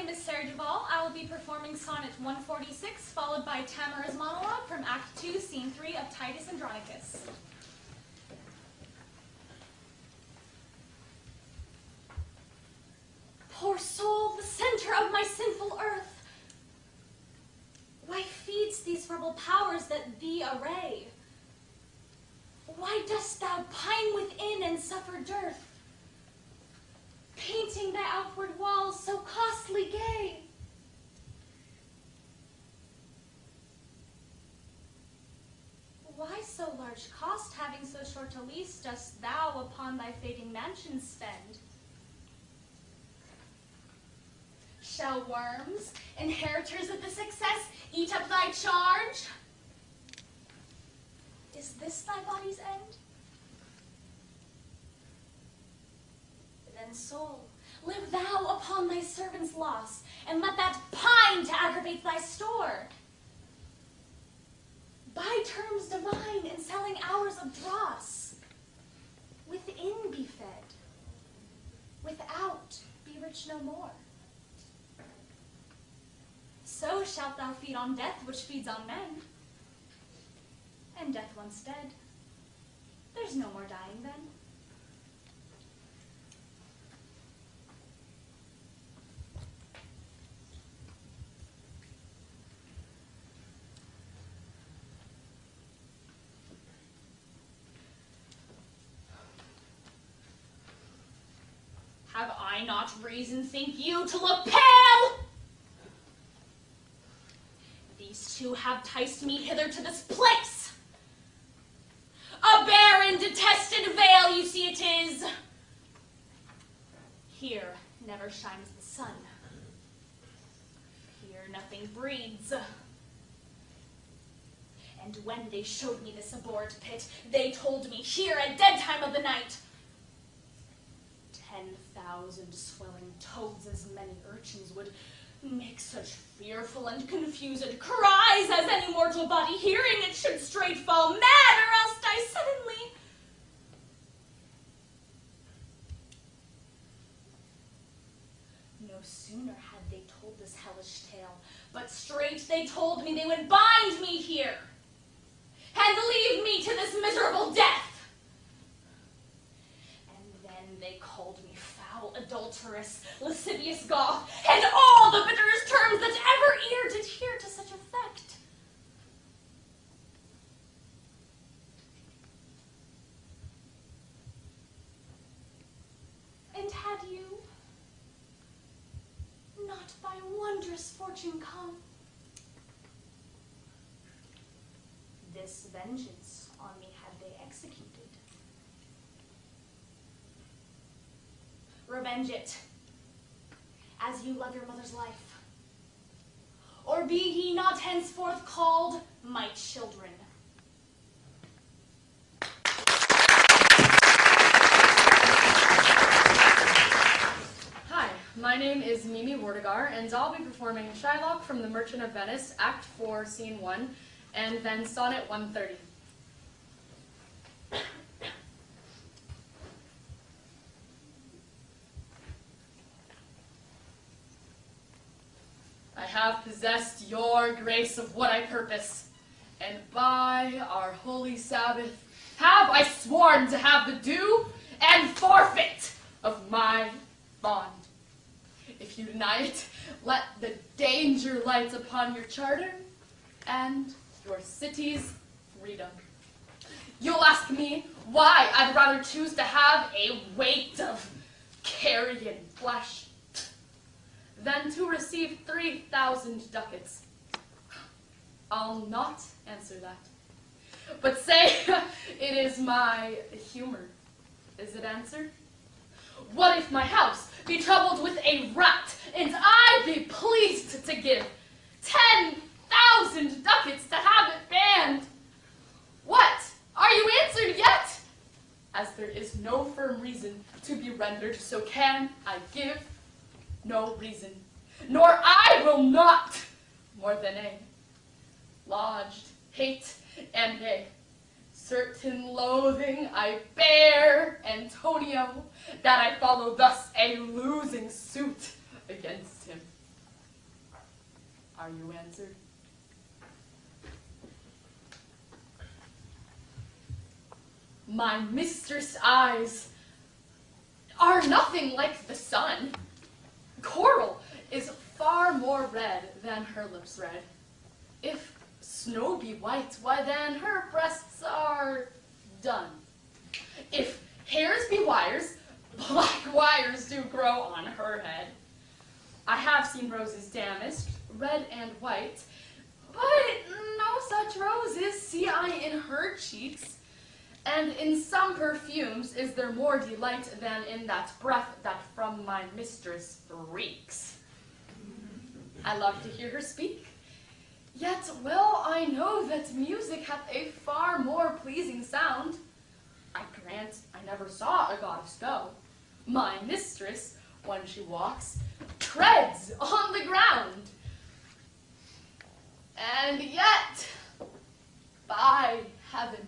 name is Sarah Duvall. I will be performing Sonnet 146, followed by Tamora's monologue from Act 2, Scene 3 of Titus Andronicus. Poor soul, the center of my sinful earth, why feeds these rebel powers that thee array? Why dost thou pine within and suffer dearth, painting thy outward walls so costly gay? Why so large cost, having so short a lease, dost thou upon thy fading mansions spend? Shall worms, inheritors of the success, eat up thy charge? Is this thy body's end? Then, soul, live thou upon thy servant's loss, and let that pine to aggravate thy store. By terms divine and selling hours of dross, within be fed, without be rich no more. So shalt thou feed on death, which feeds on men. And death once dead, there's no more dying then. Have I not reason, think you, to look pale? These two have ticed me hither to this place. A barren, detested vale, you see it is. Here never shines the sun. Here nothing breathes. And when they showed me this abhorrent pit, they told me here at dead time of the night, 10,000 swelling toads, as many urchins would make such fearful and confused cries as any mortal body hearing it should straight fall mad or else die suddenly. No sooner had they told this hellish tale, but straight they told me they would bind me here and leave me to this miserable death. And then they called me foul, adulterous, lascivious Goth, and all the bitterest terms that ever ear did hear to such effect. And had you not by wondrous fortune come, this vengeance on me had they executed. Revenge it, as you love your mother's life. Or be ye not henceforth called my children. Hi, my name is Mimi Werdiger, and I'll be performing Shylock from The Merchant of Venice, Act 4, Scene 1, and then Sonnet 130. I have possessed your grace of what I purpose, and by our holy Sabbath have I sworn to have the due and forfeit of my bond. If you deny it, let the danger light upon your charter and your city's freedom. You'll ask me why I'd rather choose to have a weight of carrion flesh than to receive 3,000 ducats. I'll not answer that, but say it is my humor. Is it answered? What if my house be troubled with a rat, and I be pleased to give 10,000 ducats to have it banned? What? Are you answered yet? As there is no firm reason to be rendered, so can I give no reason, nor I will not, more than a lodged hate and a certain loathing I bear, Antonio, that I follow thus a losing suit against him. Are you answered? My mistress' eyes are nothing like the sun. Coral is far more red than her lips red. If snow be white, why then her breasts are done. If hairs be wires, black wires do grow on her head. I have seen roses damaged, red and white, but no such roses see I in her cheeks. And in some perfumes is there more delight than in that breath that from my mistress reeks. I love to hear her speak, yet well I know that music hath a far more pleasing sound. I grant I never saw a goddess go. My mistress, when she walks, treads on the ground. And yet, by heaven,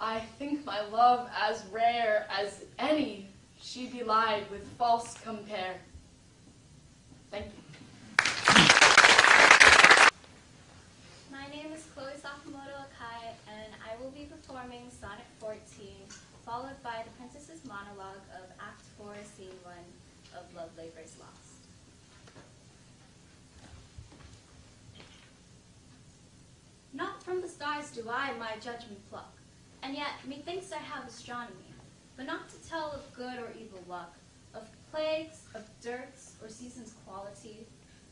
I think my love as rare as any she belied with false compare. Thank you. My name is Sakamoto-Akhay, and I will be performing Sonnet 14, followed by the Princess's monologue of Act 4, Scene 1 of Love Labors Lost. Not from the stars do I my judgment pluck, and yet methinks I have astronomy, but not to tell of good or evil luck, of plagues, of dearths, or seasons' quality,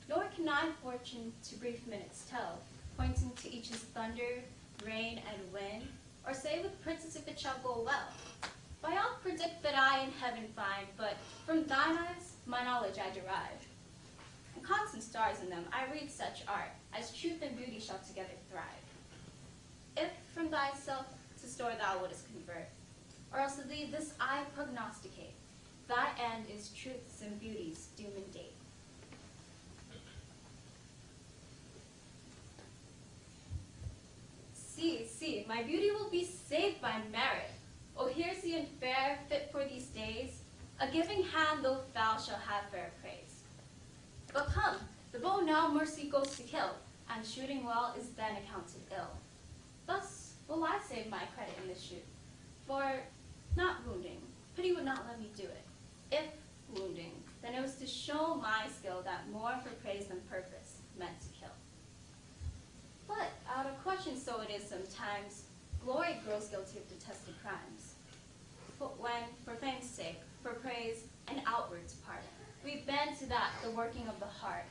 nor can I fortune to brief minutes tell, pointing to each's thunder, rain, and wind, or say with princes if it shall go well. By all predict that I in heaven find, but from thine eyes my knowledge I derive. And constant stars in them I read such art, as truth and beauty shall together thrive. If from thyself to store thou wouldest convert, or else of thee this I prognosticate, thy end is truth's and beauty's doom and date. See, my beauty will be saved by merit. O here's the and fair, fit for these days, a giving hand though foul shall have fair praise. But come, the bow now mercy goes to kill, and shooting well is then accounted ill. Thus will I save my credit in this shoot, for not wounding, pity would not let me do it. If wounding, then it was to show my skill that more for praise than purpose meant to kill. But out of question so it is sometimes, glory grows guilty of detested crimes. But when, for fame's sake, for praise and outwards part, we bend to that the working of the heart.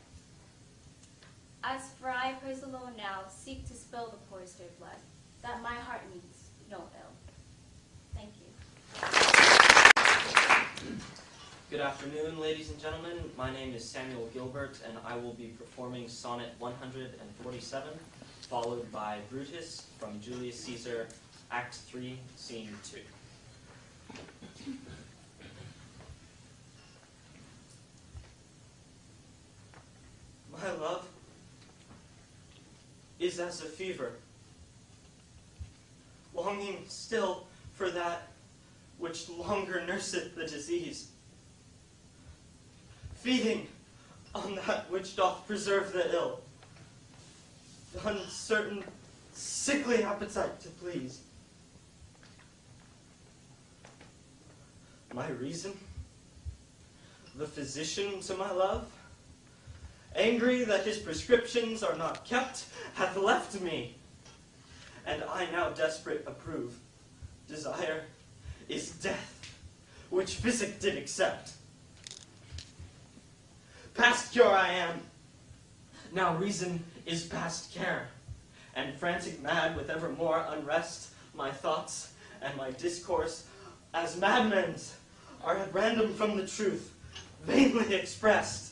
As for I praise alone now, seek to spill the poor's dear blood, that my heart means no ill. Thank you. Good afternoon, ladies and gentlemen. My name is Samuel Gilbert, and I will be performing Sonnet 147, followed by Brutus from Julius Caesar, Act 3, Scene 2. My love is as a fever, longing still for that which longer nurseth the disease, feeding on that which doth preserve the ill, the uncertain, sickly appetite to please. My reason, the physician to my love, angry that his prescriptions are not kept, hath left me, and I now desperate approve. Desire is death, which physic did accept. Past cure I am, now reason is past care, and frantic mad with ever more unrest, my thoughts and my discourse, as madmen's, are at random from the truth, vainly expressed.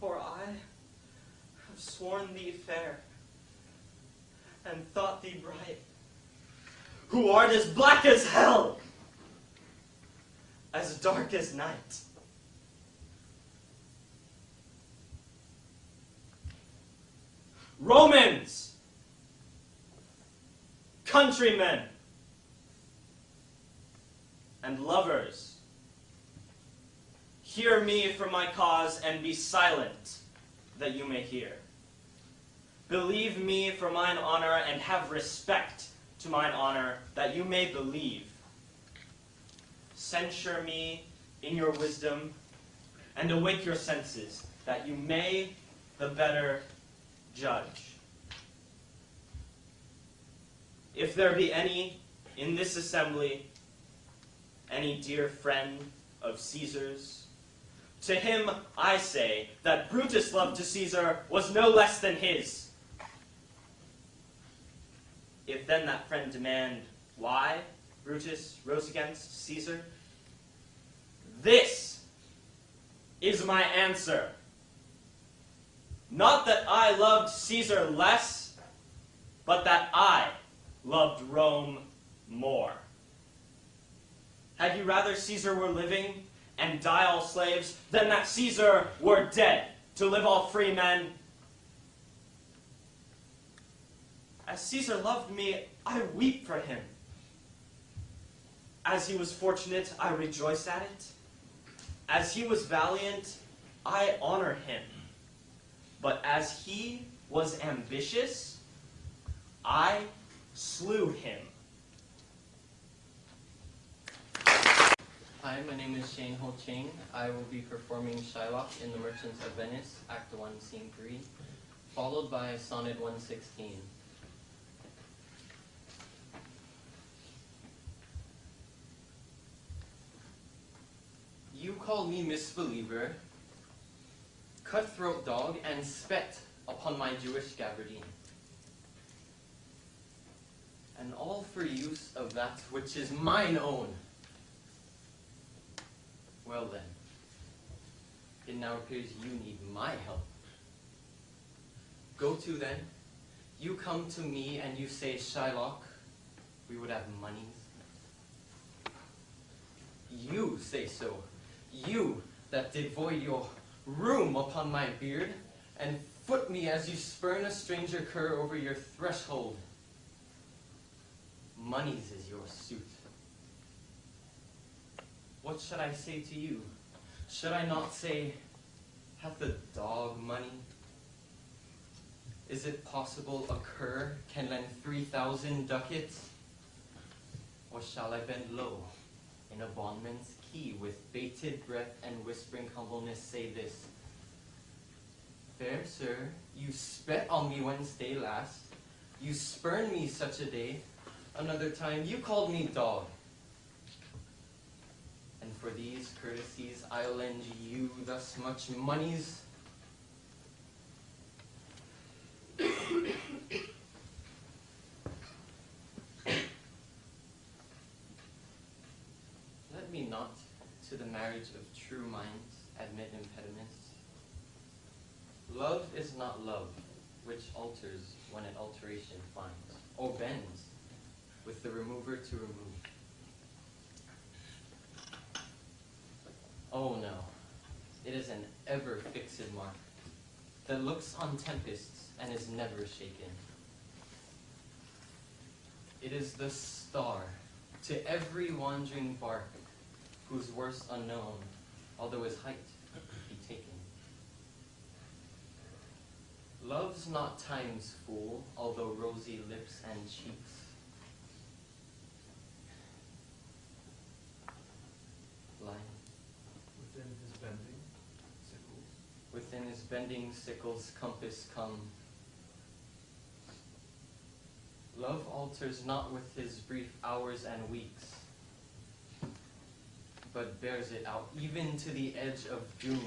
For I have sworn thee fair, and thought thee bright, who art as black as hell, as dark as night. Romans, countrymen, and lovers, Hear me for my cause, and be silent, that you may hear. Believe me for mine honor, and have respect to mine honor, that you may believe. Censure me in your wisdom, and awake your senses, that you may the better judge. If there be any in this assembly, any dear friend of Caesar's, to him I say that Brutus' love to Caesar was no less than his. If then that friend demand why Brutus rose against Caesar, this is my answer. Not that I loved Caesar less, but that I loved Rome more. Had you rather Caesar were living and die all slaves, than that Caesar were dead to live all free men? As Caesar loved me, I weep for him. As he was fortunate, I rejoice at it. As he was valiant, I honor him. But as he was ambitious, I slew him. Hi, my name is Shane Holchang. I will be performing Shylock in The Merchants of Venice, Act 1, Scene 3, followed by Sonnet 116. You call me misbeliever, cutthroat dog, and spet upon my Jewish gabardine. And all for use of that which is mine own. Well then, it now appears you need my help. Go to then, you come to me and you say, Shylock, we would have monies. You say so, you that did void your room upon my beard, and foot me as you spurn a stranger cur over your threshold. Monies is your suit. What should I say to you? Should I not say, hath the dog money? Is it possible a cur can lend 3,000 ducats? Or shall I bend low in a bondman's key with bated breath and whispering humbleness say this? Fair sir, you spat on me Wednesday last. You spurned me such a day. Another time you called me dog. And for these courtesies I'll lend you thus much monies. Let me not to the marriage of true minds admit impediments. Love is not love, which alters when it alteration finds, or bends with the remover to remove. Oh no, it is an ever-fixed mark that looks on tempests and is never shaken. It is the star to every wandering bark, whose worst unknown, although his height be taken. Love's not time's fool, although rosy lips and cheeks. Line. Within his bending sickles compass come. Love alters not with his brief hours and weeks, but bears it out even to the edge of doom.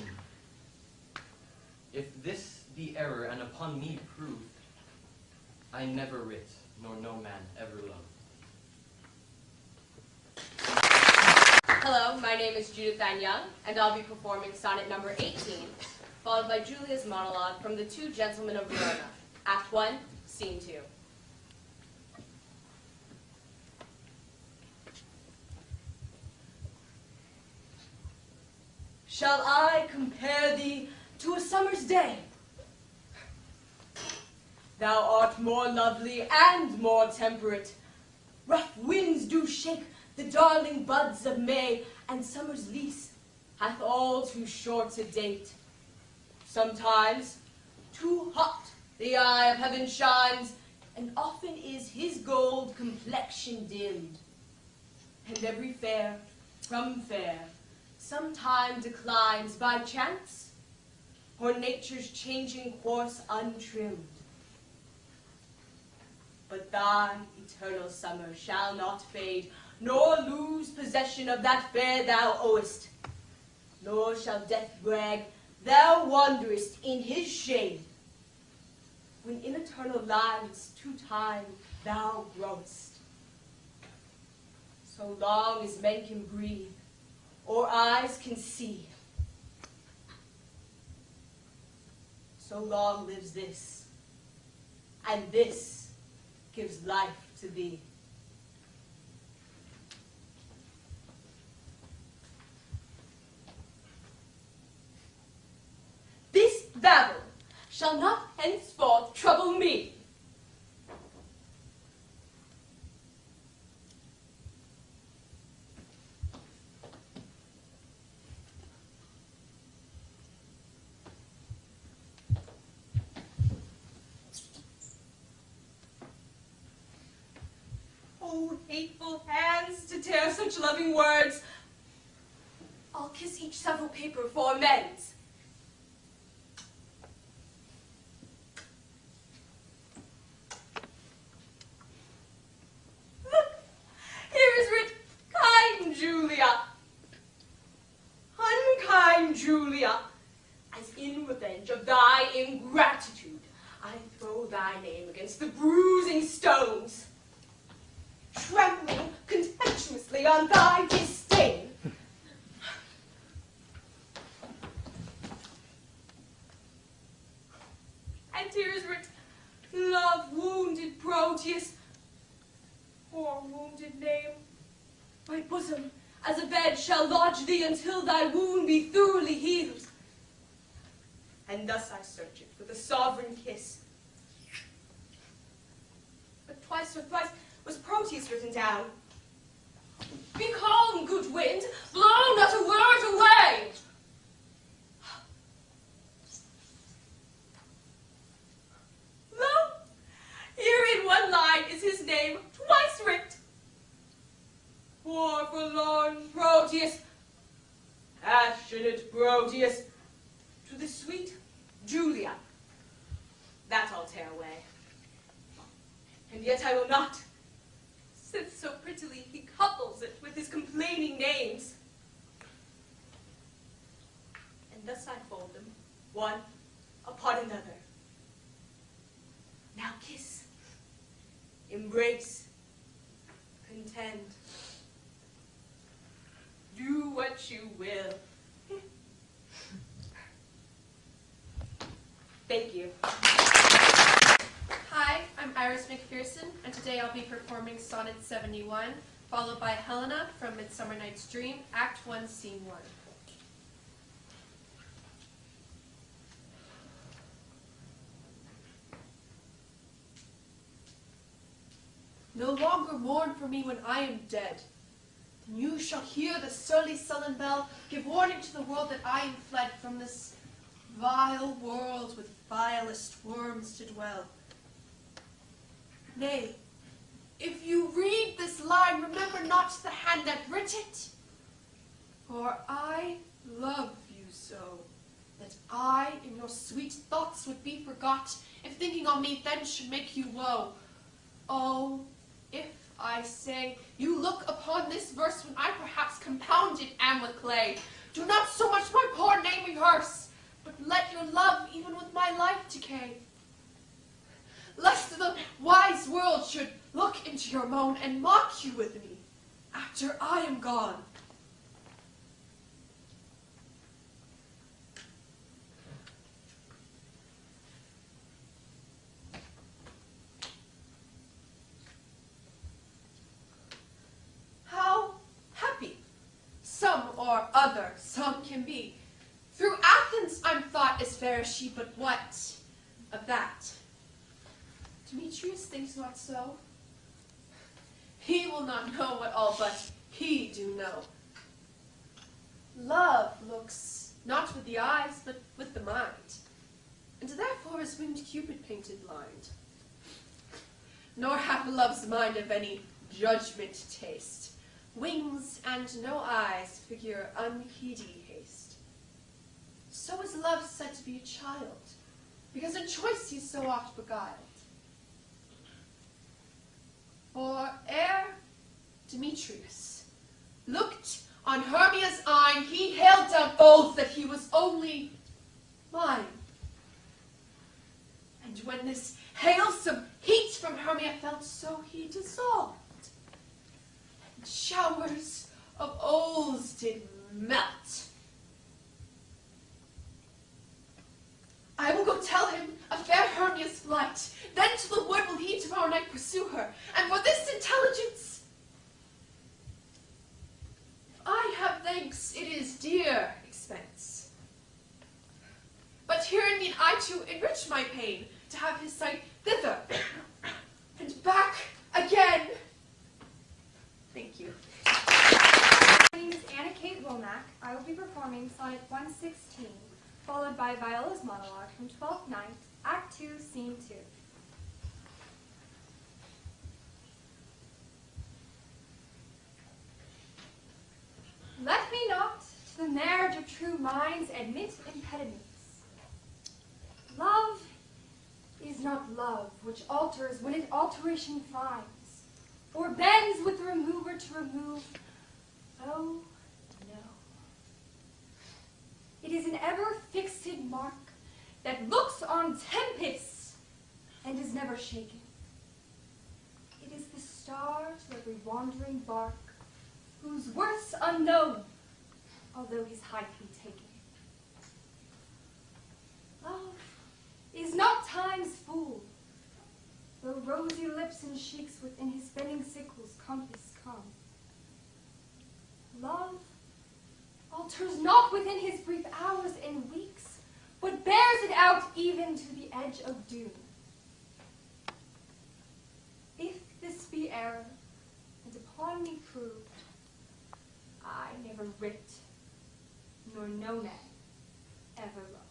If this be error and upon me proved, I never writ, nor no man ever loved. Hello, my name is Judith Ann Young, and I'll be performing sonnet number 18, followed by Julius' monologue from The Two Gentlemen of Verona, Act 1, Scene 2. Shall I compare thee to a summer's day? Thou art more lovely and more temperate. Rough winds do shake the darling buds of May, and summer's lease hath all too short a date. Sometimes too hot the eye of heaven shines, and often is his gold complexion dimmed. And every fair from fair sometime declines by chance, or nature's changing course untrimmed. But thy eternal summer shall not fade, nor lose possession of that fair thou owest, nor shall death brag thou wanderest in his shade, when in eternal lives to time thou growest. So long as men can breathe, or eyes can see, so long lives this, and this gives life to thee. This babble shall not henceforth trouble me. Oh, hateful hands to tear such loving words. I'll kiss each several paper for amends. Look, here is writ, kind Julia. Unkind Julia, as in revenge of thy ingratitude, I throw thy name against the bruising stones, trampling contemptuously on thy disdain. And here is writ, love wounded Proteus, poor wounded name. My bosom as a bed shall lodge thee until thy wound be thoroughly healed. And thus I search it with a sovereign kiss. But twice or thrice was Proteus written down. Be calm, good wind, blow not a word away. Lo, here in one line is his name twice writ. Poor forlorn Proteus, passionate Proteus, to the sweet Julia, that I'll tear away. And yet I will not, since so prettily he couples it with his complaining names. And thus I fold them, one upon another. Now kiss, embrace, contend. Do what you will. Thank you. Hi, I'm Iris McPherson, and today I'll be performing Sonnet 71, followed by Helena from Midsummer Night's Dream, Act 1, Scene 1. No longer mourn for me when I am dead. Then you shall hear the surly sullen bell give warning to the world that I am fled from this vile world with vilest worms to dwell. Nay, if you read this line, remember not the hand that writ it. For I love you so, that I in your sweet thoughts would be forgot, if thinking on me then should make you woe. Oh, if I say, you look upon this verse when I perhaps compounded am with clay, do not so much my poor name rehearse, but let your love even with my life decay. Lest the wise world should look into your moan and mock you with me after I am gone. How happy some or other some can be. Through Athens I'm thought as fair as she, but what of that? Demetrius thinks not so. He will not know what all but he do know. Love looks not with the eyes, but with the mind, and therefore is winged Cupid painted blind. Nor hath love's mind of any judgment taste, wings and no eyes figure unheedy haste. So is love said to be a child, because in choice he's so oft beguiled. For ere Demetrius looked on Hermia's eyne, he hailed down oath that he was only mine. And when this hailsome heat from Hermia felt, so he dissolved, and showers of oaths did melt. I will go tell him of fair Hermia's flight, then to the wood will he tomorrow night pursue her, and for this intelligence, if I have thanks, it is dear expense. But herein mean I to enrich my pain, to have his sight thither, and back again. Thank you. My name is Anna Kate Womack. I will be performing Sonnet 116, followed by Viola's monologue from 12th Night, Act 2, Scene 2. Let me not to the marriage of true minds admit impediments. Love is not love which alters when it alteration finds, or bends with the remover to remove. Oh, no. It is an ever-fixed mark that looks on tempests and is never shaken. It is the star to every wandering bark, whose worth's unknown, although his height be taken. Love is not time's fool, though rosy lips and cheeks within his bending sickle's compass come. Love alters not within his brief hours and weeks, but bears it out even to the edge of doom. If this be error, and upon me proved, I never writ, nor no man ever loved.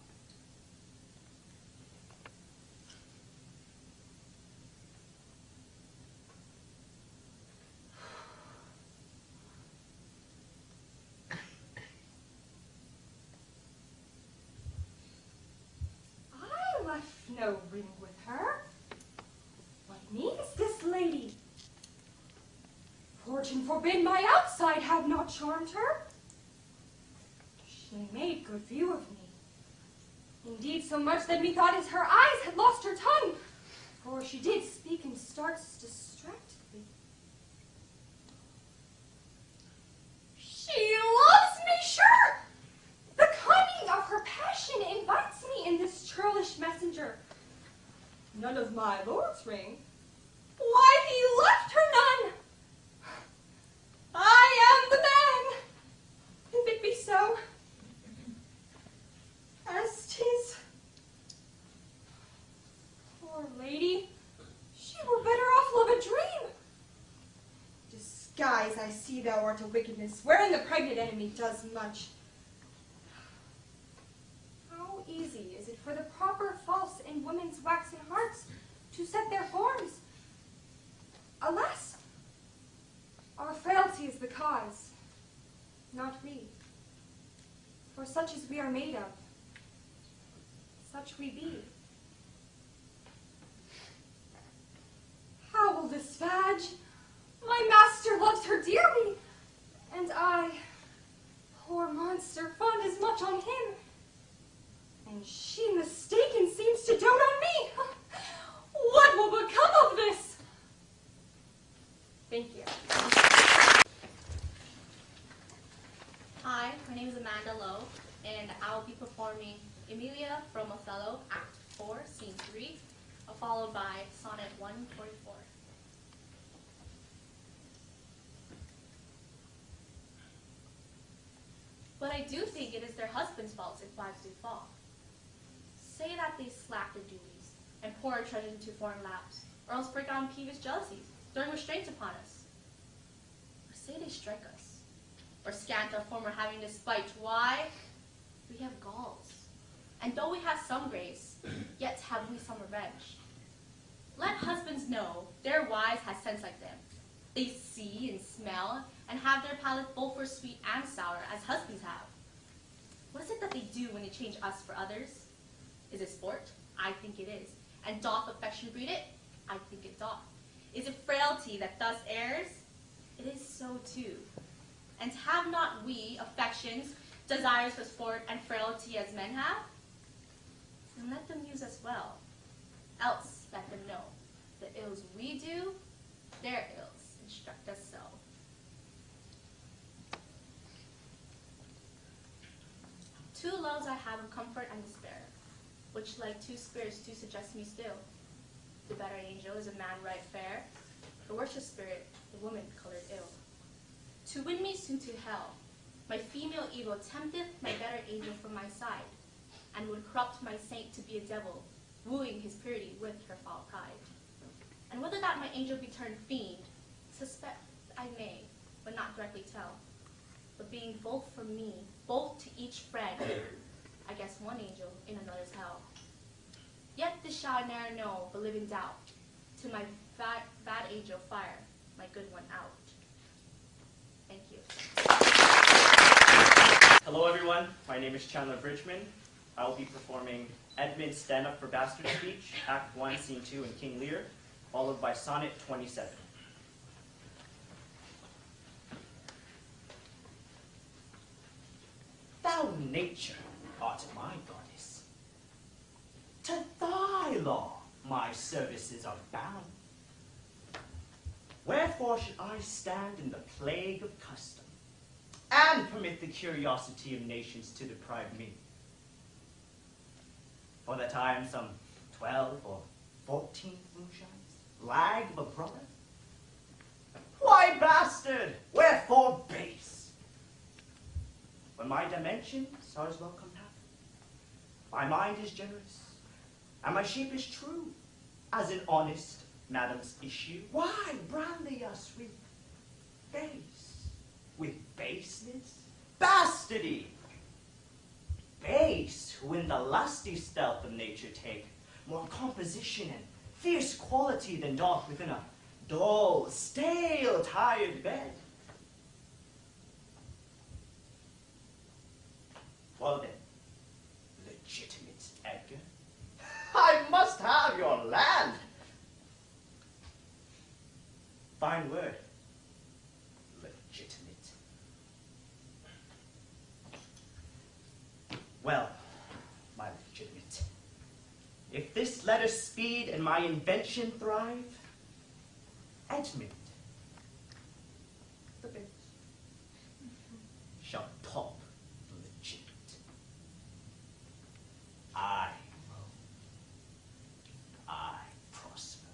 No ring with her. What means this lady? Fortune forbid my outside have not charmed her. She made good view of me. Indeed, so much that methought as her eyes had lost her tongue, for she did speak and starts distractedly. She loves me, sure! The cunning of her passion invites me in this churlish messenger. None of my lord's ring. Why, he left her none. I am the man, if it be so, as 'tis. Poor lady, she were better off love a dream. Disguise, I see thou art a wickedness, wherein the pregnant enemy does much. How easy is it for the proper false in women's waxen hearts to set their forms? Alas, our frailty is the cause, not we. For such as we are made of, such we be. How will this fadge? My master loves her dearly, and I, poor monster, fond as much on him. And she mistaken seems to dote on me. What will become of this? Thank you. Hi, my name is Amanda Lowe, and I will be performing Emilia from Othello, Act 4, Scene 3, followed by Sonnet 144. But I do think it is their husbands' fault if wives do fall. Say that they slack their duties and pour our treasure into foreign laps, or else break out in peevish jealousies, throwing restraints upon us. Or say they strike us, or scant our former having despite. Why? We have galls. And though we have some grace, yet have we some revenge. Let husbands know their wives has sense like them. They see and smell, and have their palate both for sweet and sour, as husbands have. What is it that they do when they change us for others? Is it sport? I think it is. And doth affection breed it? I think it doth. Is it frailty that thus errs? It is so too. And have not we affections, desires for sport and frailty as men have? Then let them use us well. Else let them know the ills we do, their ills instruct us so. Two loves I have of comfort and despair, which like two spirits do suggest me still. The better angel is a man right fair, the worse spirit, the woman colored ill. To win me soon to hell, my female evil tempteth my better angel from my side, and would corrupt my saint to be a devil, wooing his purity with her foul pride. And whether that my angel be turned fiend, suspect I may, but not directly tell. But being both from me, both to each friend, I guess one angel in another's hell. Yet this shall I ne'er know, but live in doubt, to my bad angel fire, my good one out. Thank you. Hello everyone, my name is Chandler Bridgeman. I will be performing Edmund's Stand Up for Bastard speech, Act 1, Scene 2 in King Lear, followed by Sonnet 27. Thou nature art my goddess. To thy law my services are bound. Wherefore should I stand in the plague of custom, and permit the curiosity of nations to deprive me? For that I am some 12 or 14 moonshines, lag of a brother? Why bastard? Wherefore base? When my dimensions are as well compact, my mind is generous, and my shape is true, as an honest madam's issue. Why brand they us with base, with baseness, bastardy? Base, who in the lusty stealth of nature take more composition and fierce quality than doth within a dull, stale, tired bed. Well then, legitimate Edgar, I must have your land. Fine word, legitimate. Well, my legitimate, if this letter speed and my invention thrive, Edmund, the bitch, shall top legitimate. I prosper.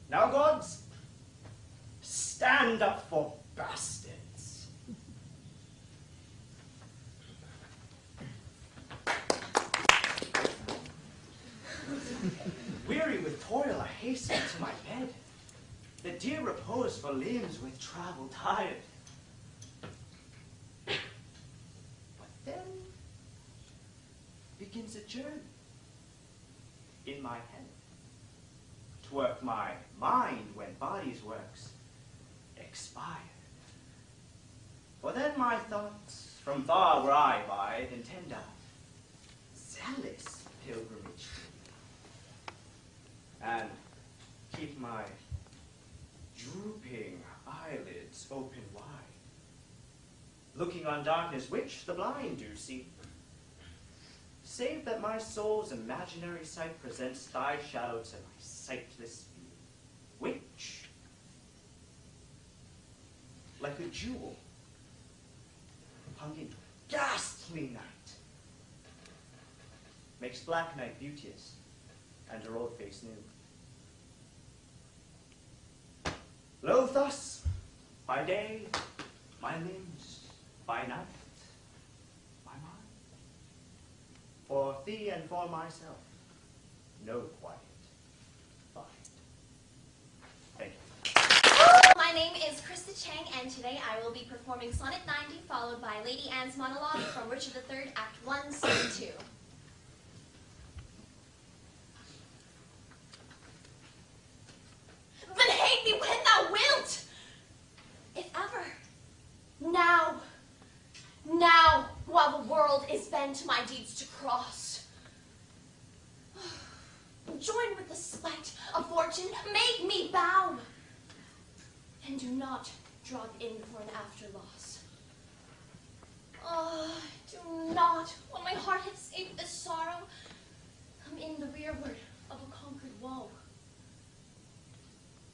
Now, gods, stand up for bastards. Weary with toil, I hasten to my bed, the dear repose for limbs with travel tired. But then begins a journey in my head, to work my mind when body's works expire. For then my thoughts from far where I abide intend a zealous pilgrimage, and keep my drooping eyelids open wide, looking on darkness which the blind do see, save that my soul's imaginary sight presents thy shadow to my sightless view, which, like a jewel, hung in ghastly night, makes black night beauteous, and her old face new. Lo, thus, by day, my limbs, by night, my mind. For thee and for myself, no quiet find. Thank you. Chang, and today I will be performing Sonnet 90, followed by Lady Anne's monologue from Richard III, Act 1, Scene 2. Then hate me when thou wilt, if ever. Now, while the world is bent my deeds to cross. Join with the spite of fortune, make me bow, and do not drop in for an after loss. Oh, do not, when my heart hath escaped this sorrow, come in the rearward of a conquered woe.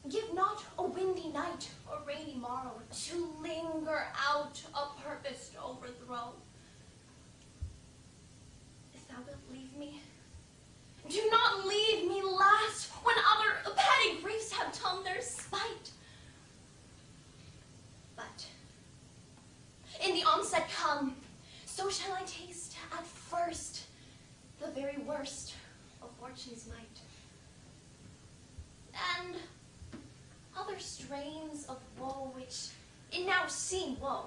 Give not a windy night or rainy morrow to linger out a purposed overthrow. If thou wilt leave me, do not leave me last when other petty griefs have tongue their spite. But in the onset come, so shall I taste at first the very worst of fortune's might. And other strains of woe which in now seem woe,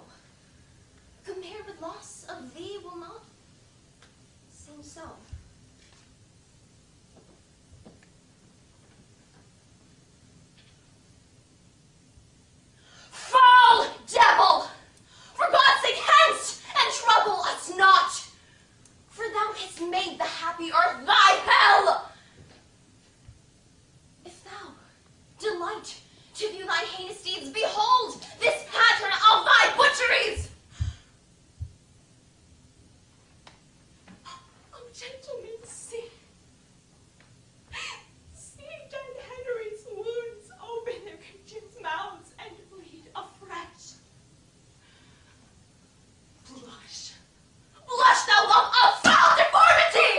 compared with loss of thee will not seem so. Foul devil! For God's sake, hence, and trouble us not! For thou hast made the happy earth thy hell! If thou delight to view thy heinous deeds, behold this pattern of thy butcheries! Oh, gentlemen, see. See dead Henry's wounds open their Christians' mouths and bleed afresh. Blush. Blush, thou lump of foul deformity!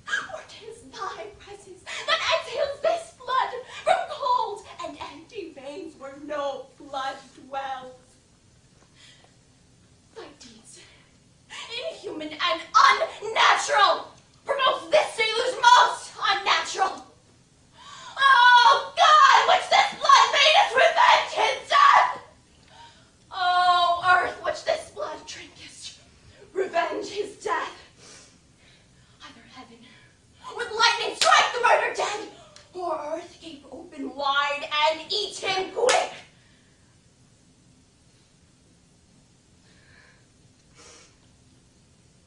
For 'tis thy presence that exhales this blood from cold and empty veins where no blood dwells. Thy deeds, inhuman and unnatural, promote this sailor's most unnatural. Oh God, which this blood madest revenge his death! Oh earth, which this blood drinkest, revenge his death. Either heaven, with lightning strike the murdered dead, or earth gape open wide and eat him quick.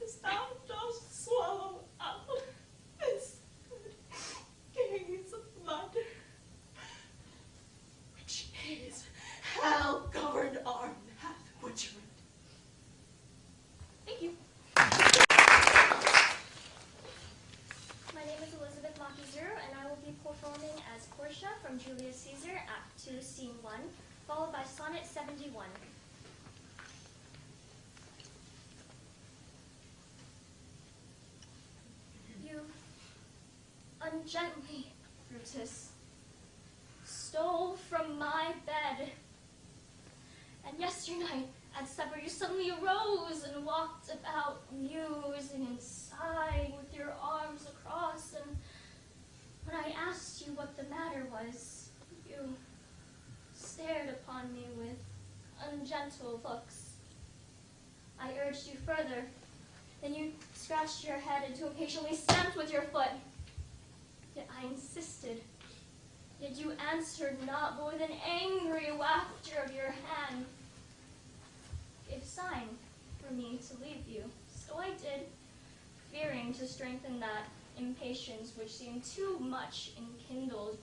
As thou dost swallow up this gaze of blood, which his hell-governed arm hath butchered. Thank you. My name is Elizabeth Mockizer, and I will be performing as Portia from Julius Caesar, Act 2, Scene 1, followed by Sonnet 71. You ungently, Brutus, stole from my bed, and yesternight at supper you suddenly arose and walked about musing and sighing with your arms across, and when I asked you what the matter was, you stared upon me with ungentle looks. I urged you further, then you scratched your head and too impatiently stamped with your foot. Yet I insisted. Yet you answered not, but with an angry wafture of your hand gave sign for me to leave you. So I did, fearing to strengthen that impatience which seemed too much enkindled,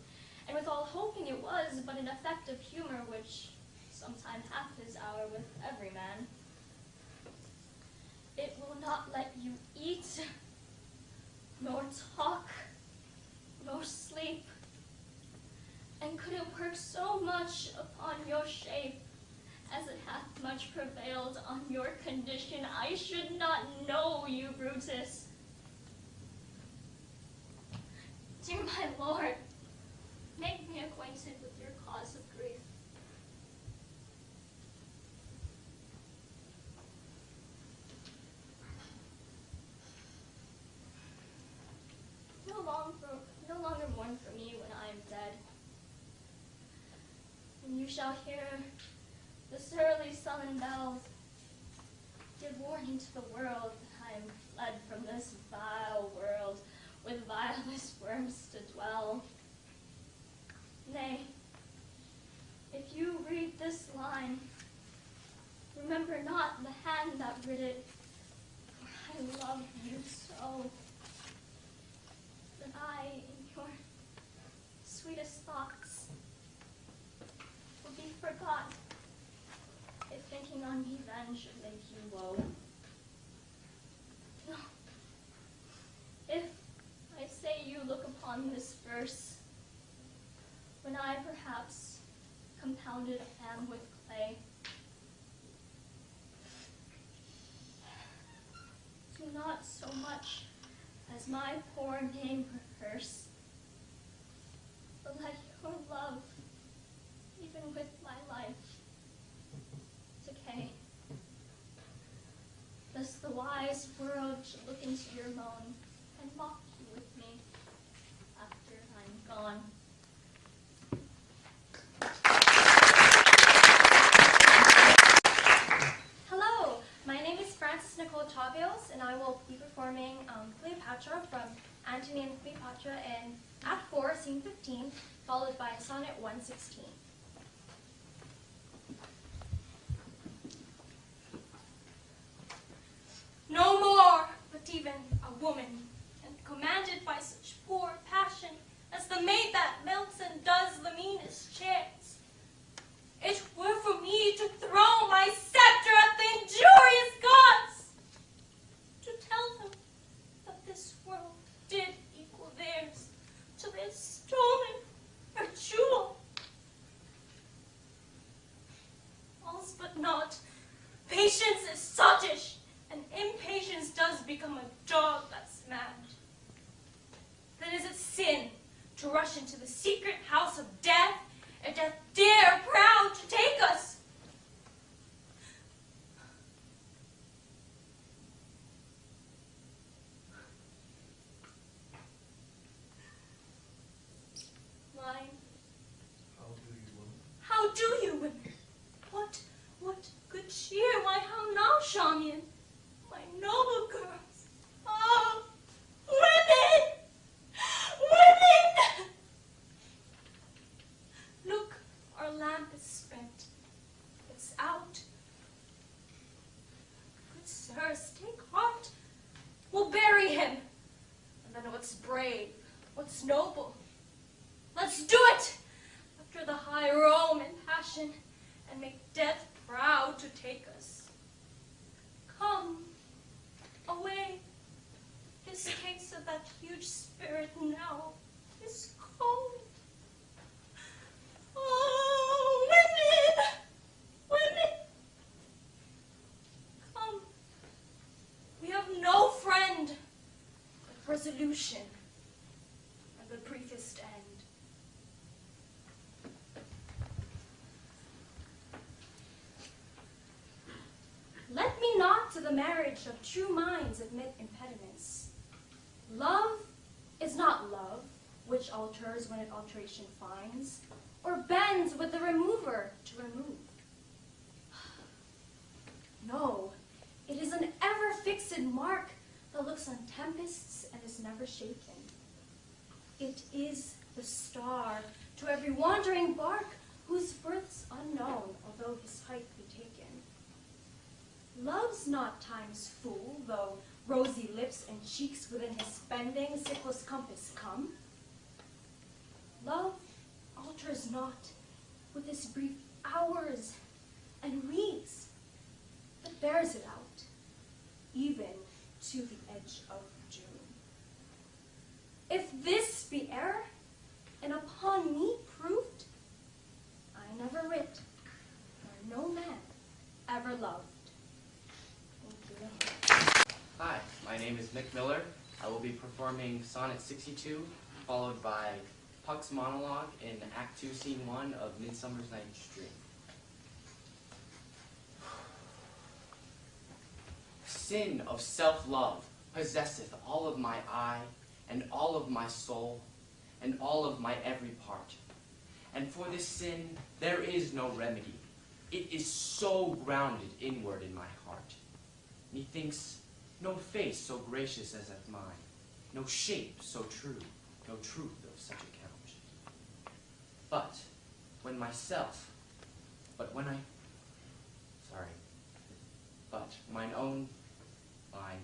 and withal hoping it was but an effect of humor which sometime hath his hour with every man. It will not let you eat, nor talk, nor sleep, and could it work so much upon your shape as it hath much prevailed on your condition, I should not know you, Brutus. Dear my lord, make me acquainted with your cause of grief. No longer mourn for me when I am dead. When you shall hear the surly sullen bells give warning to the world that I am fled from this vile world with vilest worms to dwell. Nay, if you read this line, remember not the hand that writ it, for I love you so, that I, in your sweetest thoughts, will be forgot, if thinking on me then should make you woe. No, if I say you look upon this verse, when I perhaps compounded am with clay, do not so much as my poor name rehearse, but let your love, even with my life, decay. Thus the wise world should look into your moan and mock you with me after I'm gone. Hello, my name is Frances Nicole Tavios, and I will be performing Cleopatra from Antony and Cleopatra in Act 4, Scene 15, followed by Sonnet 116. No more, but even a woman, and commanded by such poor passion as the maid that melts and does the meanest chance. It were for me to throw my scepter at the injurious gods, to tell them that this world did equal theirs, till they had stolen her jewel. All's but not. Patience is sottish, and impatience does become a dog that's mad. Then is it sin to rush into the secret house of death, and death dare proud to take us? Mine. How do you, women? What good cheer? Why, how now, Charmian? My noble girls. Oh, women! Women! Look, our lamp is spent. It's out. Good sirs, take heart. We'll bury him. And then what's brave, what's noble? Let's do it! After the high Rome and passion, and make death proud to take us. Come, away. His case of that huge spirit now is cold. Oh, women! Women! Come. We have no friend but resolution and the briefest end. Let me not to the marriage of true minds admit impediments. Love is not love, which alters when it alteration finds, or bends with the remover to remove. No, it is an ever-fixed mark that looks on tempests and is never shaken. It is the star to every wandering bark whose birth's unknown, although his height be taken. Love's not time's fool, though rosy lips and cheeks within his spending sickles compass come. Love alters not with his brief hours and weeks, but bears it out, even to the edge of June. If this be error, and upon me proved, I never writ, nor no man ever loved. Hi, my name is Mick Miller. I will be performing Sonnet 62, followed by Puck's monologue in Act 2, Scene 1 of Midsummer's Night's Dream. Sin of self-love possesseth all of my eye, and all of my soul, and all of my every part. And for this sin, there is no remedy. It is so grounded inward in my heart. Methinks no face so gracious as of mine, no shape so true, no truth of such account. But when mine own line,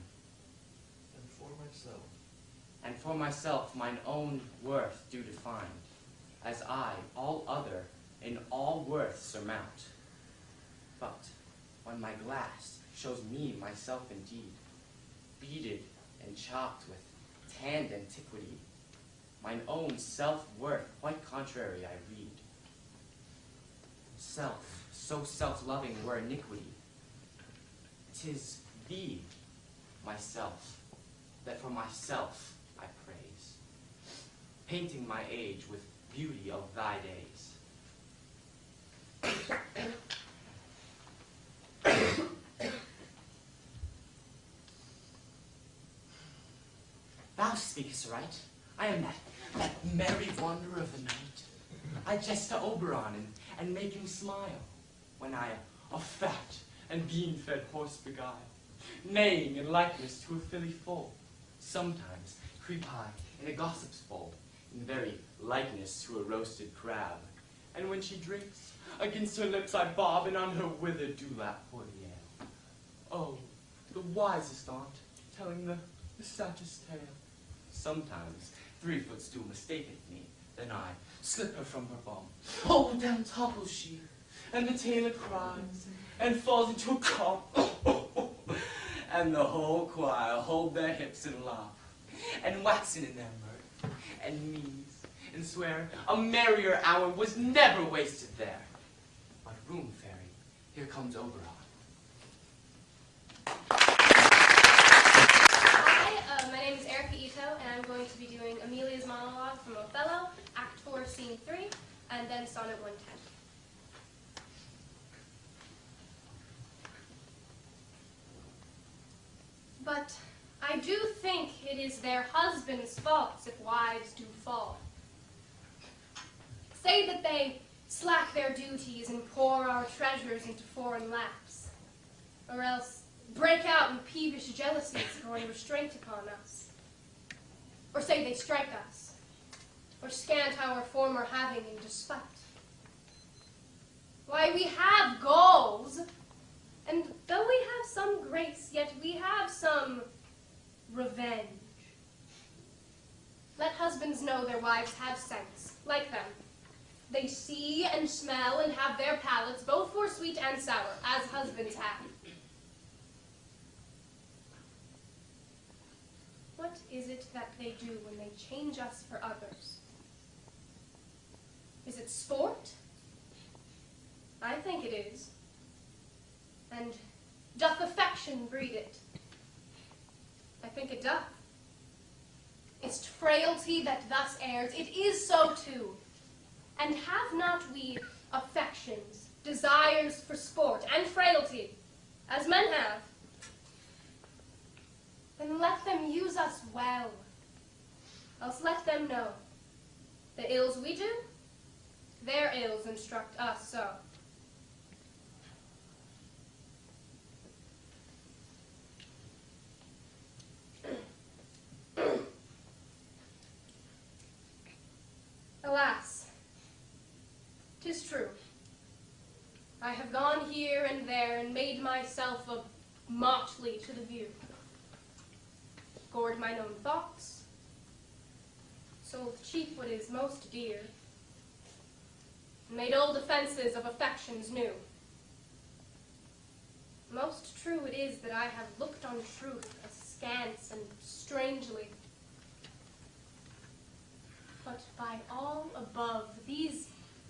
and for myself mine own worth do define, as I all other in all worth surmount. But when my glass shows me myself indeed, beaded and chalked with tanned antiquity, mine own self-worth quite contrary I read. Self, so self-loving were iniquity. 'Tis thee, myself, that for myself I praise, painting my age with beauty of thy days. Thou speakest right. I am that merry wanderer of the night. I jest to Oberon and make him smile, when I a fat and bean-fed horse beguile, neighing in likeness to a filly foal, sometimes creep high in a gossip's fold, in very likeness to a roasted crab. And when she drinks, against her lips I bob, and on her wither dewlap pour the ale. Oh, the wisest aunt, telling the saddest tale. Sometimes 3 foot stool mistaketh me, then I slip her from her bum. Oh, down topples she, and the tailor cries, and falls into a calm. And the whole choir hold their hips and laugh, and waxen in their mirth, and means, and swear a merrier hour was never wasted there. But room, fairy, here comes Oberon. My name is Erica Ito, and I'm going to be doing Amelia's monologue from Othello, Act 4, Scene 3, and then Sonnet 110. But I do think it is their husbands' faults if wives do fall. Say that they slack their duties and pour our treasures into foreign laps, or else break out in peevish jealousies throwing restraint upon us. Or say they strike us, or scant our former having in despite. Why, we have goals, and though we have some grace, yet we have some revenge. Let husbands know their wives have sense, like them. They see and smell and have their palates both for sweet and sour, as husbands have. What is it that they do when they change us for others? Is it sport? I think it is. And doth affection breed it? I think it doth. Is 't frailty that thus errs? It is so too. And have not we affections, desires for sport, and frailty, as men have? Then let them use us well, else let them know the ills we do, their ills instruct us so. Alas, 'tis true. I have gone here and there and made myself a motley to the view. Scored mine own thoughts, sold cheap what is most dear, and made old offenses of affections new. Most true it is that I have looked on truth askance and strangely. But by all above, these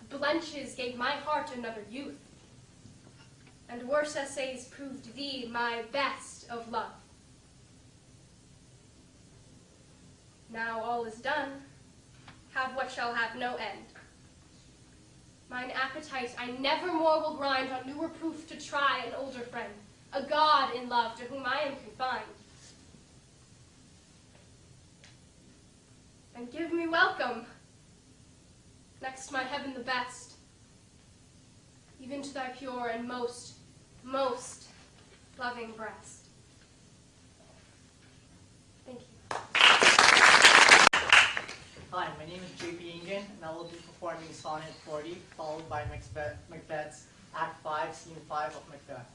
blenches gave my heart another youth, and worse essays proved thee my best of love. Now all is done, have what shall have no end. Mine appetite I never more will grind on newer proof to try an older friend, a god in love to whom I am confined. And give me welcome, next my heaven the best, even to thy pure and most, most loving breast. Thank you. Hi, my name is J.P. Ingen, and I will be performing Sonnet 40, followed by Macbeth's Act 5, Scene 5 of Macbeth.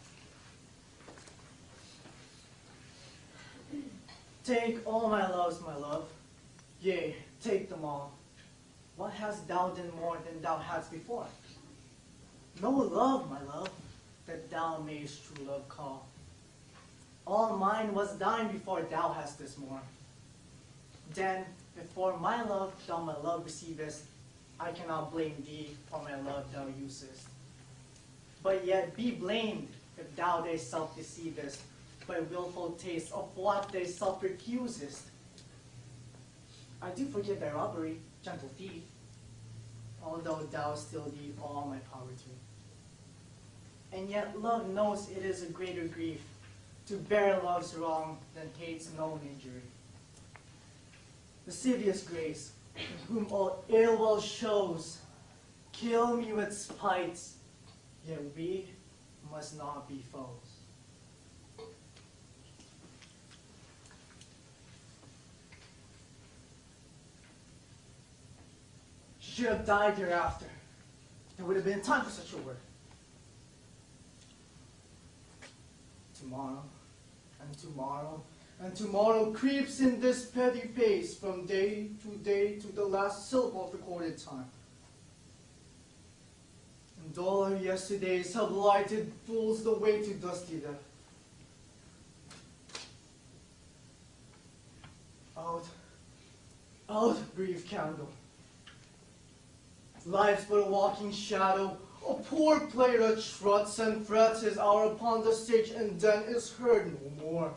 Take all my loves, my love, yea, take them all. What hast thou done more than thou hadst before? No love, my love, that thou mayst true love call. All mine was thine before thou hast this more. Then, before my love thou my love receivest, I cannot blame thee for my love thou usest. But yet be blamed if thou thyself deceivest, by willful taste of what thyself recusest. I do forgive thy robbery, gentle thief, although thou still deed all my poverty. And yet love knows it is a greater grief to bear love's wrong than hate's known injury. Lascivious grace, in whom all ill will shows, kill me with spites, yet we must not be foes. She should have died hereafter. There would have been time for such a word. Tomorrow, and tomorrow, and tomorrow creeps in this petty pace from day to the last syllable of recorded time. And all our yesterdays have lighted fools the way to dusty death. Out, brief candle. Life's but a walking shadow, a poor player that struts and frets his hour upon the stage and then is heard no more.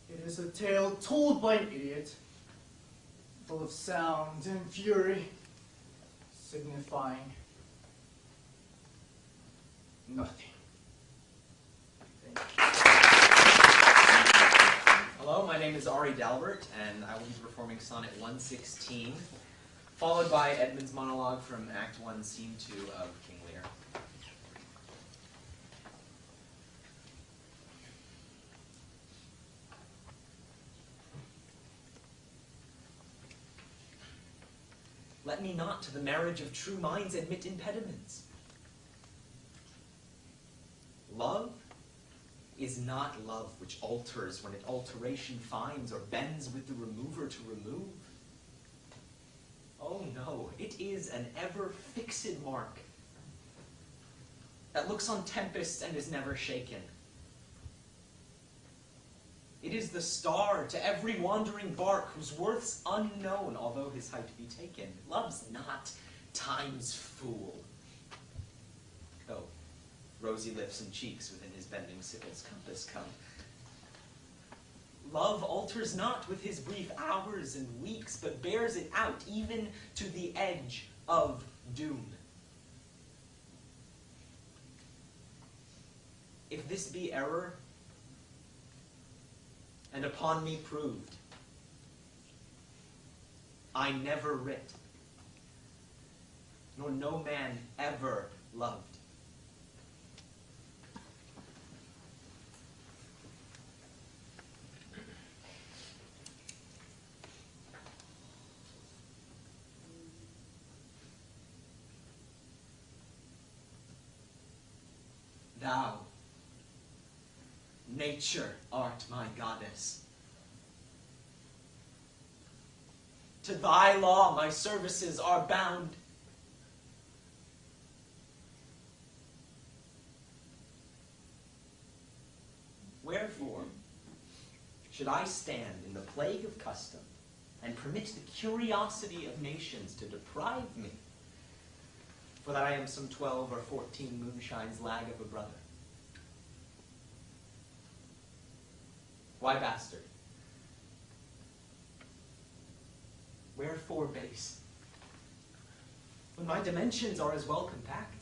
It is a tale told by an idiot, full of sound and fury, signifying nothing. Hello, my name is Ari Dalbert, and I will be performing Sonnet 116, followed by Edmund's monologue from Act 1, Scene 2 of King Lear. Let me not to the marriage of true minds admit impediments. Love is not love which alters when it alteration finds or bends with the remover to remove. Oh no, it is an ever-fixed mark that looks on tempests and is never shaken. It is the star to every wandering bark whose worth's unknown, although his height be taken. Love's not time's fool. Oh, rosy lips and cheeks within his bending sibyl's compass come. Love alters not with his brief hours and weeks, but bears it out even to the edge of doom. If this be error, and upon me proved, I never writ, nor no man ever loved. Thou, nature, art my goddess. To thy law my services are bound. Wherefore should I stand in the plague of custom and permit the curiosity of nations to deprive me, for that I am some 12 or 14 moonshines lag of a brother? Why bastard? Wherefore base? When my dimensions are as well compact,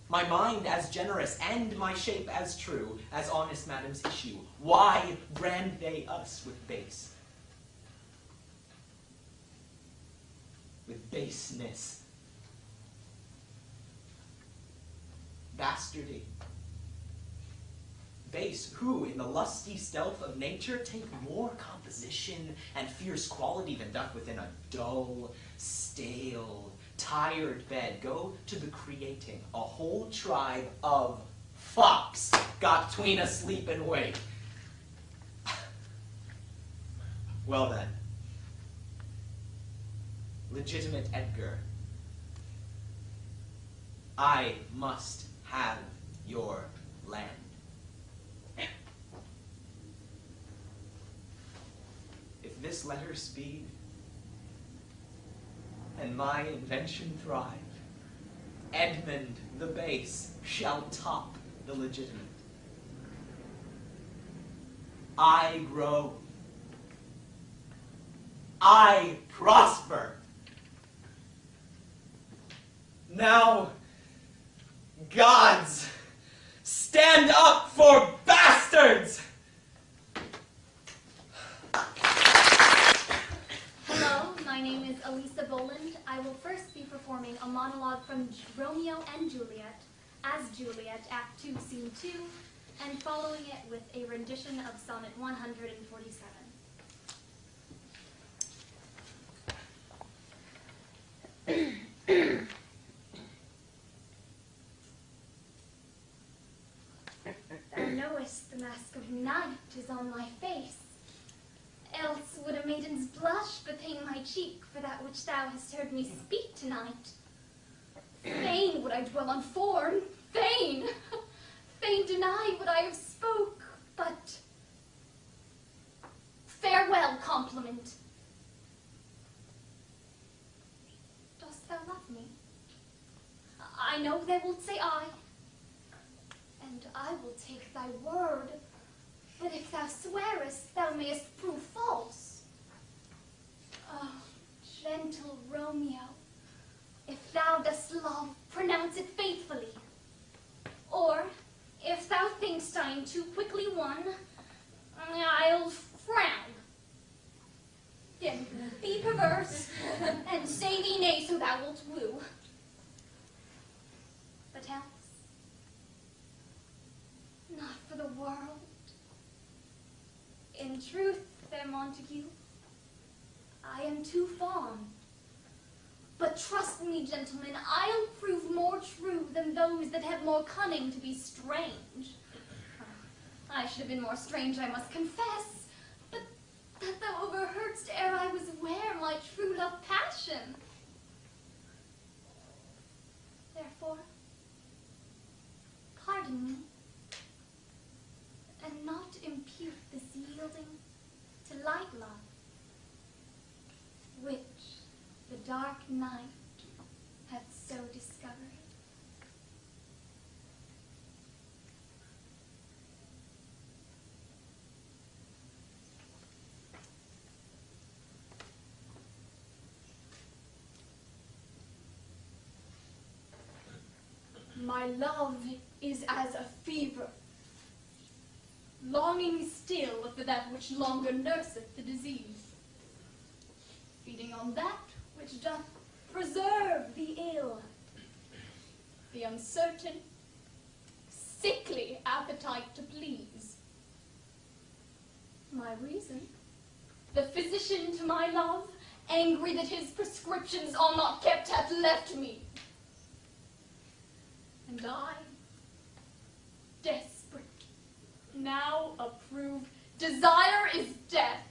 my mind as generous, and my shape as true as honest madam's issue, why brand they us with base? with baseness, bastardy. Base who, in the lusty stealth of nature, take more composition and fierce quality than doth within a dull, stale, tired bed, go to the creating a whole tribe of fox got tween asleep and wake. Well then, legitimate Edgar, I must have your land. If this letter speed, and my invention thrive, Edmund the base shall top the legitimate. I grow. I prosper. Now, gods, stand up for bastards! Hello, my name is Alisa Boland. I will first be performing a monologue from Romeo and Juliet as Juliet, Act 2, Scene 2, and following it with a rendition of Sonnet 147. Thou knowest the mask of night is on my face, else would a maiden's blush bepain my cheek for that which thou hast heard me speak tonight. Fain would I dwell on form, fain deny what I have spoke, but farewell, compliment. Dost thou love me? I know thou wilt say aye, and I will take thy word, but if thou swearest, thou mayest prove false. Oh, gentle Romeo, if thou dost love, pronounce it faithfully. Or, if thou thinkst I am too quickly won, I'll frown. Then be perverse, and say thee nay, so thou wilt woo. But else, not for the world. In truth, fair Montague, I am too fond. But trust me, gentlemen, I'll prove more true than those that have more cunning to be strange. I should have been more strange, I must confess, but that thou overheardst ere I was aware my true love passion. Therefore, pardon me, and not impute this yielding to light love, which the dark night hath so discovered. My love is as a fever, longing still for that which longer nurseth the disease, feeding on that which doth preserve the ill, the uncertain, sickly appetite to please. My reason, the physician to my love, angry that his prescriptions are not kept, hath left me. And I, desperate, now approve, desire is death,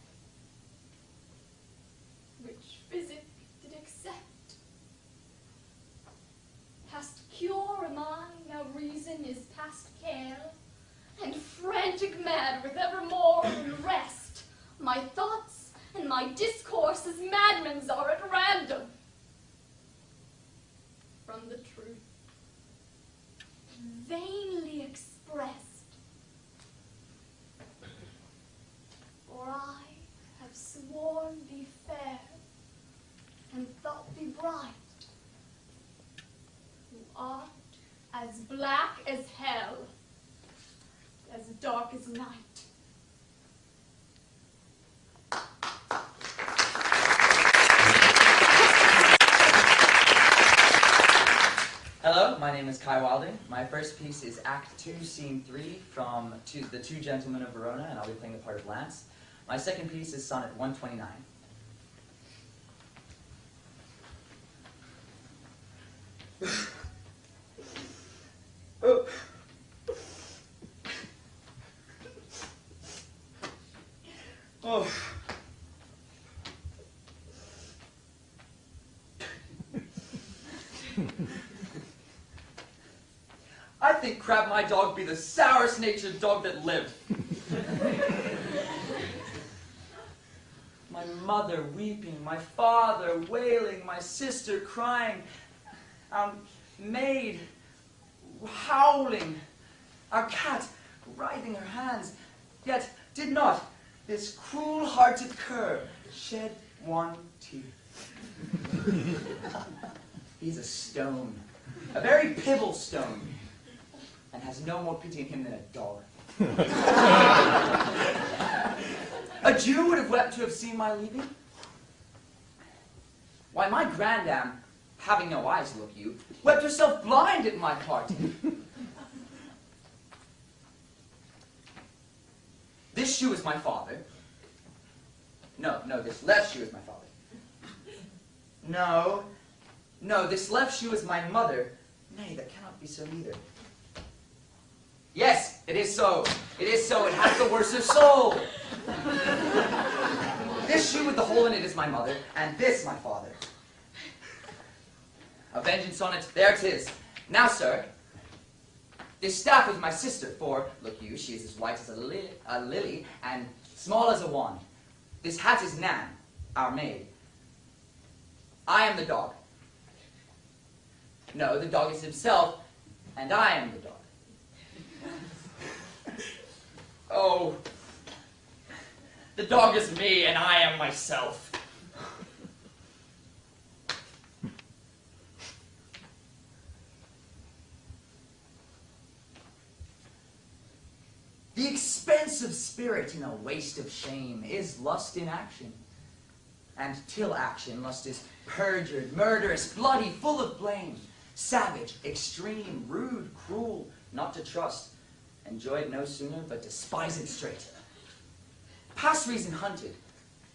which physic did accept. Past cure am I, now reason is past care, and frantic mad with evermore unrest. My thoughts and my discourse as madmen's are at random from the truth, vainly expressed. For I have sworn thee fair, and thought thee bright, who art as black as hell, as dark as night. Hello, my name is Kai Wilding. My first piece is Act 2, Scene 3 from The Two Gentlemen of Verona, and I'll be playing the part of Lance. My second piece is Sonnet 129. Oh. I think Crab my dog be the sourest natured dog that lived. My mother weeping, my father wailing, my sister crying, maid howling, our cat writhing her hands, yet did not this cruel-hearted cur shed one tear. He's a stone, a very pibble stone, and has no more pity in him than a dog. A Jew would have wept to have seen my leaving. Why, my grandam, having no eyes, look you, wept herself blind at my parting. This shoe is my father. No, this left shoe is my father. No, this left shoe is my mother. Nay, that cannot be so neither. Yes, it is so. It is so. It hath the worst of soul. This shoe with the hole in it is my mother, and this my father. A vengeance on it, there it is. Now, sir, this staff is my sister, for, look you, she is as white as a lily, and small as a wand. This hat is Nan, our maid. I am the dog. No, the dog is himself, and I am the dog. Oh, the dog is me, and I am myself. The expense of spirit in a waste of shame is lust in action. And till action, lust is perjured, murderous, bloody, full of blame, savage, extreme, rude, cruel, not to trust, enjoy it no sooner, but despise it straight. Past reason hunted,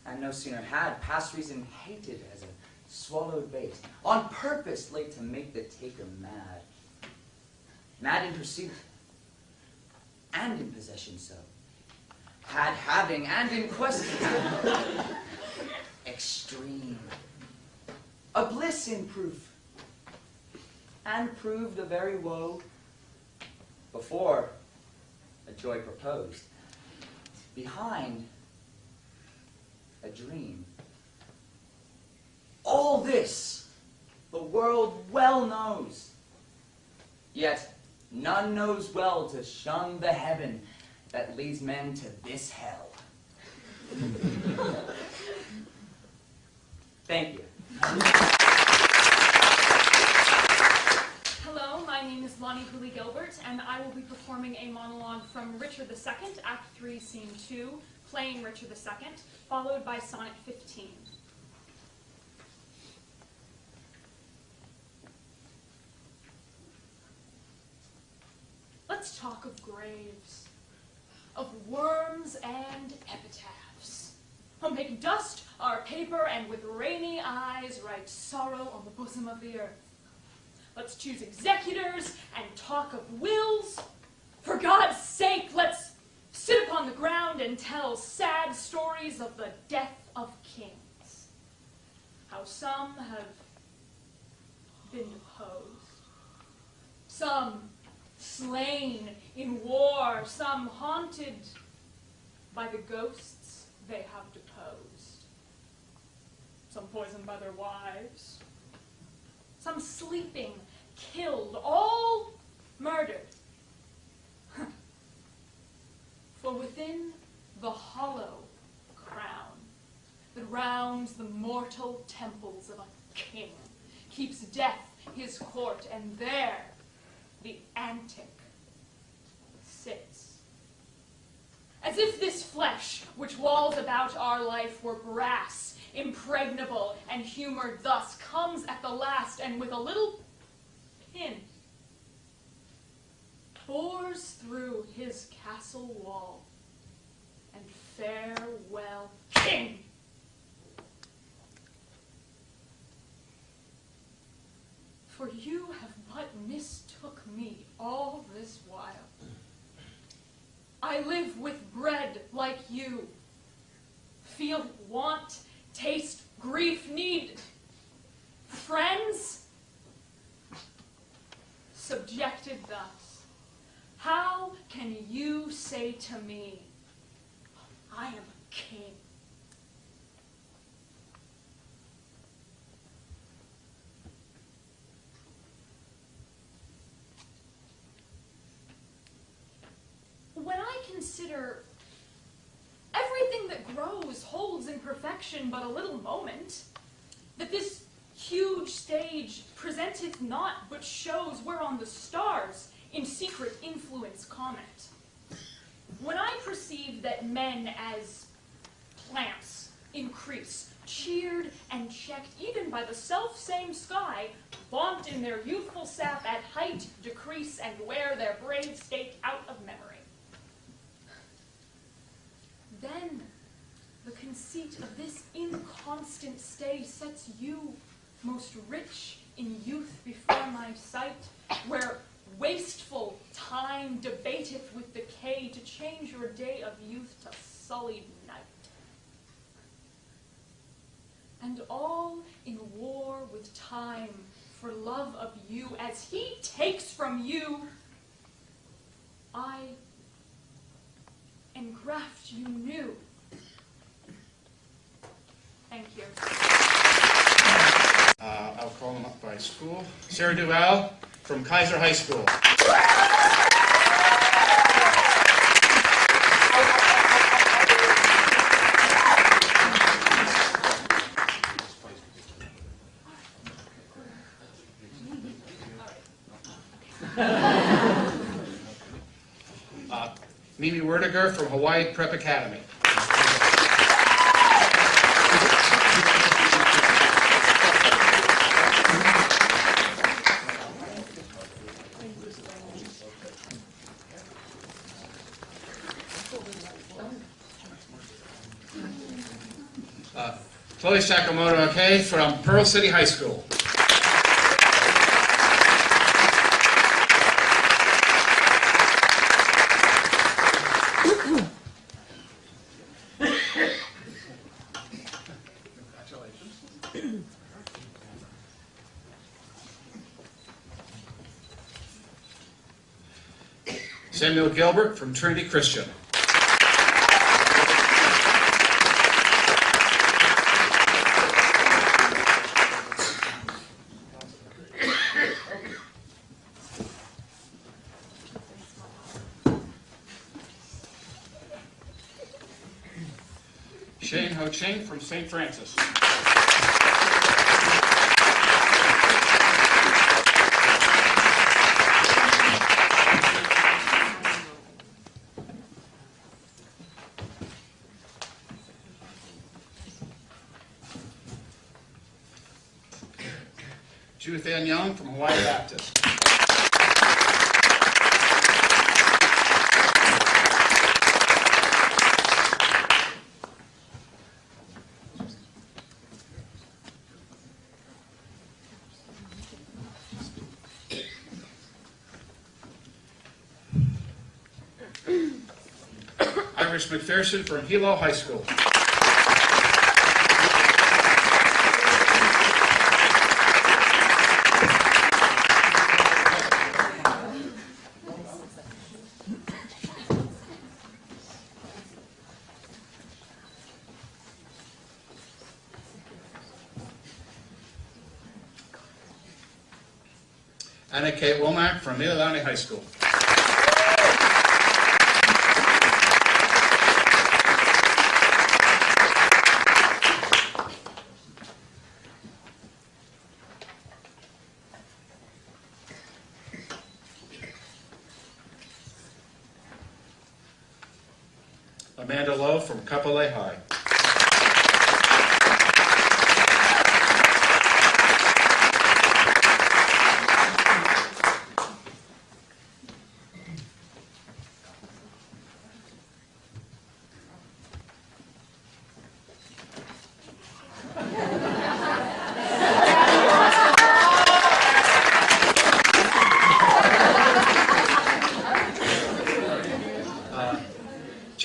and no sooner had, past reason hated as a swallowed bait, on purpose laid to make the taker mad. Mad in pursuit, and in possession so. Had having, and in quest had. Extreme. A bliss in proof, and proved a very woe. Before, a joy proposed. Behind, a dream. All this, the world well knows. Yet, none knows well to shun the heaven that leads men to this hell. Thank you. Hello, my name is Lonnie Cooley Gilbert, and I will be performing a monologue from Richard II, Act 3, Scene 2, playing Richard II, followed by Sonnet 15. Let's talk of graves, of worms and epitaphs. Make dust our paper, and with rainy eyes write sorrow on the bosom of the earth. Let's choose executors and talk of wills. For God's sake, let's sit upon the ground and tell sad stories of the death of kings. How some have been deposed, some slain in war, some haunted by the ghosts they have deposed, some poisoned by their wives, some sleeping, killed, all murdered. For within the hollow crown that rounds the mortal temples of a king keeps death his court, and there the antic sits. As if this flesh, which walls about our life, were brass, impregnable, and humored thus, comes at the last, and with a little pin pours through his castle wall, and farewell, king! For you have but mistook me all this while. I live with bread like you, feel want, taste, grief, need. Friends, subjected thus, how can you say to me, I am a king? When I consider everything that grows holds in perfection but a little moment, that this huge stage presenteth not but shows whereon the stars in secret influence comment. When I perceive that men as plants increase, cheered and checked even by the self-same sky, vaunt in their youthful sap at height, decrease, and wear their brave state out of memory. Then the conceit of this inconstant stay sets you most rich in youth before my sight, where wasteful time debateth with decay to change your day of youth to sullied night. And all in war with time for love of you, as he takes from you, I engraft you new. Thank you. I'll call them up by school. Sarah Duvall from Kaiser High School. Mimi Werdiger from Hawaii Prep Academy. Chloe Sakamoto-Akhay from Pearl City High School. Samuel Gilbert from Trinity Christian. Holchang from St. Francis. Judith Ann Young from Hawaii Baptist. McPherson from Hilo High School. Anna Kate Womack from Mililani High School. Amanda Lowe from Kapolei High.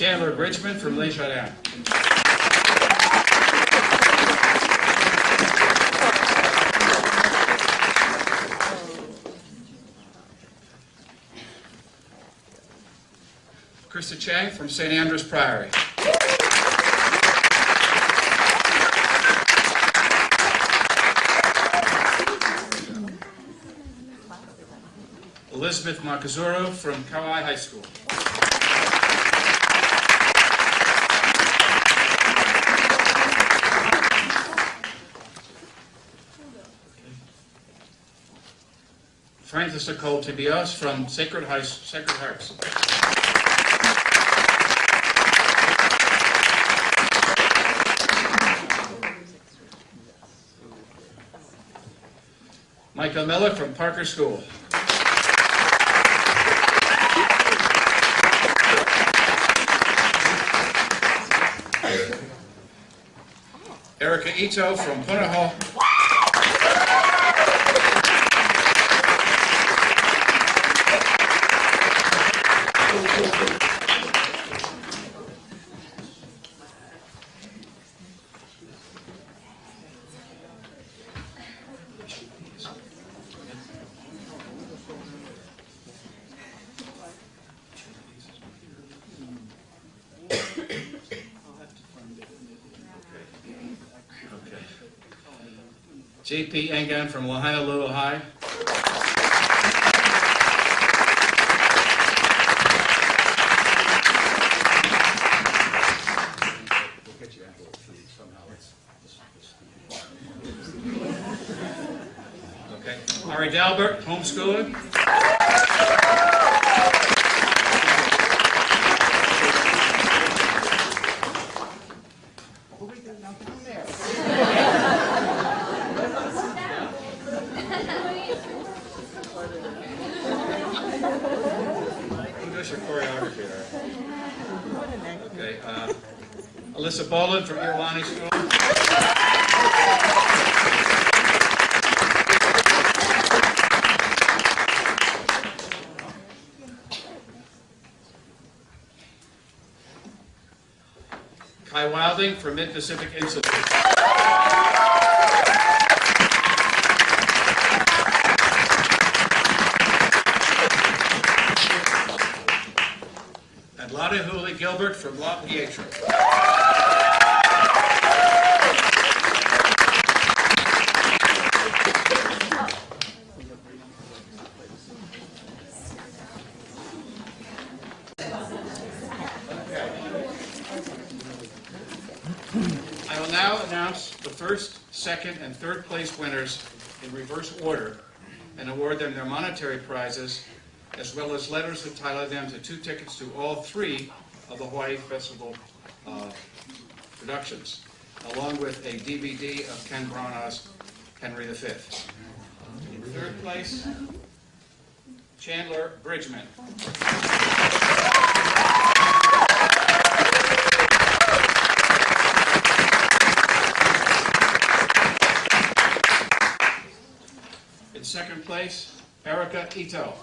Chandler Bridgeman from Le Jardin. Christa Chang from St. Andrew's Priory. Elizabeth Makazuru from Kauai High School. Francis Nicole Tibios from Sacred Hearts. Michael Miller from Parker School. Erica Ito from Punahou. J.P. Engan from Lahaina High. We'll get you envelope somehow. Okay. Ari Dalbert, homeschooling. Okay, Alisa Boland from Irwani School. Kai Wilding from Mid-Pacific Institute. And Lottie Hooley Gilbert from La Pietra. I will now announce the first, second, and third place winners in reverse order and award them their monetary prizes, as well as letters entitling them to 2 tickets to all 3 of the Hawaii Festival productions, along with a DVD of Ken Branagh's Henry V. In third place, Chandler Bridgeman. In second place, Erica Ito.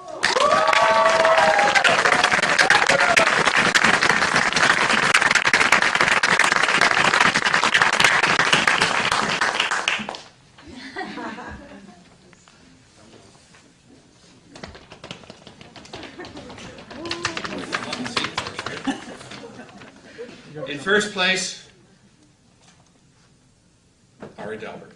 In first place, Ari Dalbert.